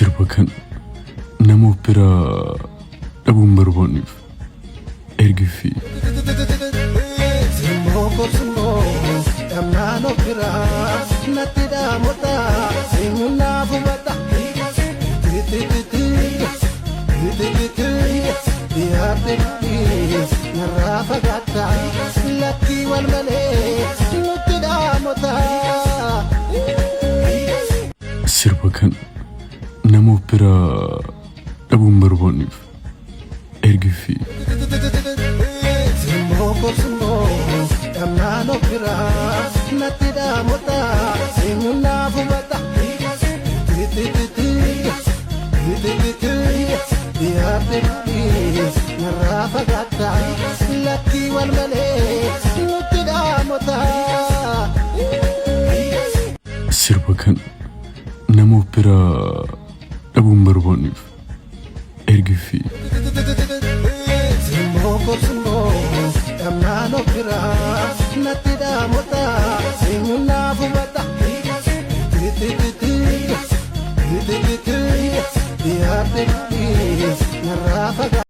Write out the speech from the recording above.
sirba kan nama biraa dhabuun barbaanneef ergii fi sirba kan nama biraa dhabuun barbaanneef ergii fi sirba kan nama biraa dhabuun barbaanneef ergii fi Rafa